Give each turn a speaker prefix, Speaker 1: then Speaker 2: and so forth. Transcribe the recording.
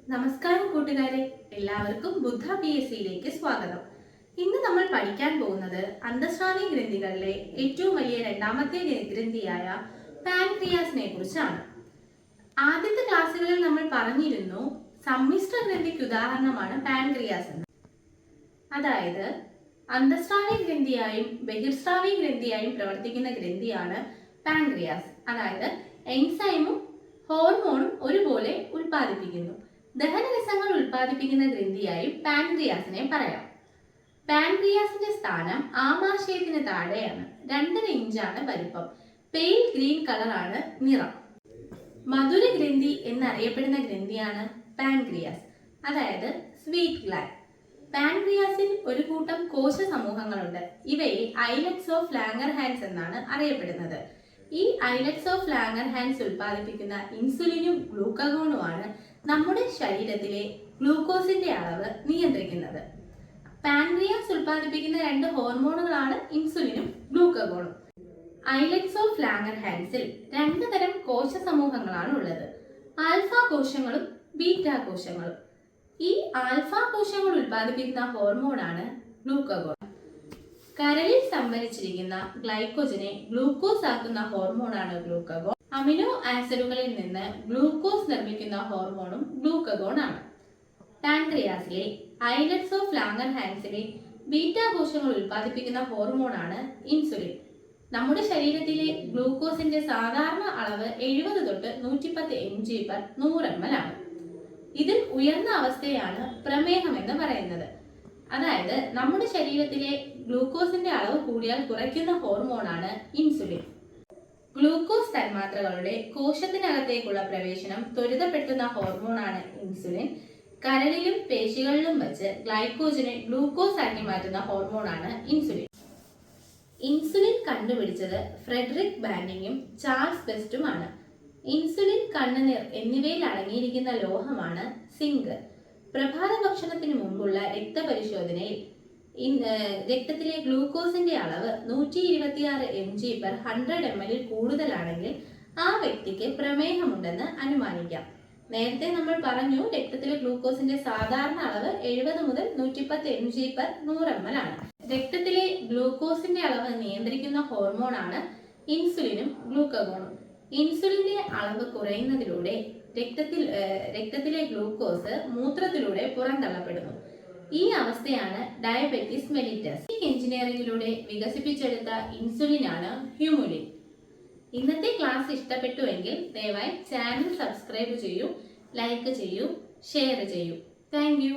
Speaker 1: നമസ്കാരം കൂട്ടുകാരെ, എല്ലാവർക്കും ബുദ്ധ PSCയിലേക്ക് സ്വാഗതം. ഇന്ന് നമ്മൾ പഠിക്കാൻ പോകുന്നത് അന്തഃസ്രാവി ഗ്രന്ഥികളിലെ ഏറ്റവും വലിയ രണ്ടാമത്തെ ഗ്രന്ഥിയായ പാൻക്രിയാസിനെ കുറിച്ചാണ്. ആദ്യത്തെ ക്ലാസ്സുകളിൽ നമ്മൾ പറഞ്ഞിരുന്നു സമ്മിശ്ര ഗ്രന്ഥിക്ക് ഉദാഹരണമാണ് പാൻക്രിയാസ് എന്ന്. അതായത് അന്തഃസ്രാവി ഗ്രന്ഥിയായും ബഹിർസ്രാവി ഗ്രന്ഥിയായും പ്രവർത്തിക്കുന്ന ഗ്രന്ഥിയാണ് പാൻക്രിയാസ്. അതായത് എൻസൈമും ഹോർമോണും ഒരുപോലെ ഉൽപ്പാദിപ്പിക്കുന്നു. ദഹനരസങ്ങൾ ഉൽപ്പാദിപ്പിക്കുന്ന ഗ്രന്ഥിയായും പാൻക്രിയാസിനെ പറയാം. പാൻക്രിയാസിന്റെ സ്ഥാനം ആമാശയത്തിന് താഴെയാണ്. 2.5 ഇഞ്ചാണ് വലിപ്പം. പെയിൽ ഗ്രീൻ കളറാണ് നിറം. മധുര ഗ്രന്ഥി എന്നറിയപ്പെടുന്ന ഗ്രന്ഥിയാണ് പാൻക്രിയാസ്, അതായത് സ്വീറ്റ് ഗ്ലാൻഡ്. പാൻക്രിയാസിൽ ഒരു കൂട്ടം കോശ സമൂഹങ്ങളുണ്ട്. ഇവയെ ഐലറ്റ്സ് ഓഫ് ലാംഗർഹാൻസ് എന്നാണ് അറിയപ്പെടുന്നത്. ഈ ഐലറ്റ്സ് ഓഫ് ലാംഗർഹാൻസ് ഉൽപ്പാദിപ്പിക്കുന്ന ഇൻസുലിനും ഗ്ലൂക്കഗോണുമാണ് നമ്മുടെ ശരീരത്തിലെ ഗ്ലൂക്കോസിന്റെ അളവ് നിയന്ത്രിക്കുന്നത്. പാൻക്രിയാസ് ഉൽപ്പാദിപ്പിക്കുന്ന 2 ഹോർമോണുകളാണ് ഇൻസുലിനും ഗ്ലൂക്കഗോണും. ഐലറ്റ്സ് ഓഫ് ലാംഗർഹാൻസിൽ 2 തരം കോശ സമൂഹങ്ങളാണ് ഉള്ളത്: ആൽഫ കോശങ്ങളും ബീറ്റ കോശങ്ങളും. ഈ ആൽഫ കോശങ്ങൾ ഉൽപ്പാദിപ്പിക്കുന്ന ഹോർമോണാണ് ഗ്ലൂക്കഗോൺ. കരളിൽ സംഭരിച്ചിരിക്കുന്ന ഗ്ലൈക്കോജനെ ഗ്ലൂക്കോസ് ആക്കുന്ന ഹോർമോണാണ് ഗ്ലൂക്കഗോൺ. അമിനോ ആസിഡുകളിൽ നിന്ന് ഗ്ലൂക്കോസ് നിർമ്മിക്കുന്ന ഹോർമോണും ഗ്ലൂക്കഗോൺ ആണ്. പാൻക്രിയാസിലെ ഐലറ്റ്സ് ഓഫ് ലാംഗർഹാൻസിലെ ബീറ്റ കോശങ്ങൾ ഉൽപ്പാദിപ്പിക്കുന്ന ഹോർമോണാണ് ഇൻസുലിൻ. നമ്മുടെ ശരീരത്തിലെ ഗ്ലൂക്കോസിന്റെ സാധാരണ അളവ് 70 തൊട്ട് 110 mg/100 ml ആണ്. ഇതിൽ ഉയർന്ന അവസ്ഥയാണ് പ്രമേഹം എന്ന് പറയുന്നത്. അതായത് നമ്മുടെ ശരീരത്തിലെ ഗ്ലൂക്കോസിന്റെ അളവ് കൂടിയാൽ കുറയ്ക്കുന്ന ഹോർമോണാണ് ഇൻസുലിൻ. ഗ്ലൂക്കോസ് തന്മാത്രകളുടെ കോശത്തിനകത്തേക്കുള്ള പ്രവേശനം ത്വരിതപ്പെടുത്തുന്ന ഹോർമോണാണ് ഇൻസുലിൻ. കരളിലും പേശികളിലും വെച്ച് ഗ്ലൈക്കോജനെ ഗ്ലൂക്കോസ് ആക്കി മാറ്റുന്ന ഹോർമോണാണ് ഇൻസുലിൻ. ഇൻസുലിൻ കണ്ടുപിടിച്ചത് ഫ്രെഡറിക് ബാൻഡിങ്ങും ചാൾസ് ബെസ്റ്റുമാണ്. ഇൻസുലിൻ, കണ്ണുനീർ എന്നിവയിൽ അടങ്ങിയിരിക്കുന്ന ലോഹമാണ് സിങ്ക്. പ്രഭാത ഭക്ഷണത്തിന് മുമ്പുള്ള രക്തപരിശോധനയിൽ രക്തത്തിലെ ഗ്ലൂക്കോസിന്റെ അളവ് 126 mg/100 ml കൂടുതലാണെങ്കിൽ ആ വ്യക്തിക്ക് പ്രമേഹമുണ്ടെന്ന് അനുമാനിക്കാം. നേരത്തെ നമ്മൾ പറഞ്ഞു രക്തത്തിലെ ഗ്ലൂക്കോസിന്റെ സാധാരണ അളവ് 70 മുതൽ 110 mg/100 ml ആണ്. രക്തത്തിലെ ഗ്ലൂക്കോസിന്റെ അളവ് നിയന്ത്രിക്കുന്ന ഹോർമോണാണ് ഇൻസുലിനും ഗ്ലൂക്കഗോണും. ഇൻസുലിന്റെ അളവ് കുറയുന്നതിലൂടെ രക്തത്തിലെ ഗ്ലൂക്കോസ് മൂത്രത്തിലൂടെ പുറന്തള്ളപ്പെടുന്നു. ഈ അവസ്ഥയാണ് ഡയബറ്റിസ് മെലിറ്റസ്. എഞ്ചിനീയറിംഗിലൂടെ വികസിപ്പിച്ചെടുത്ത ഇൻസുലിനാണ് ഹ്യൂമുലിൻ. ഇന്നത്തെ ക്ലാസ് ഇഷ്ടപ്പെട്ടുവെങ്കിൽ ദയവായി ചാനൽ സബ്സ്ക്രൈബ് ചെയ്യൂ, ലൈക്ക് ചെയ്യൂ, ഷെയർ ചെയ്യൂ. Thank you.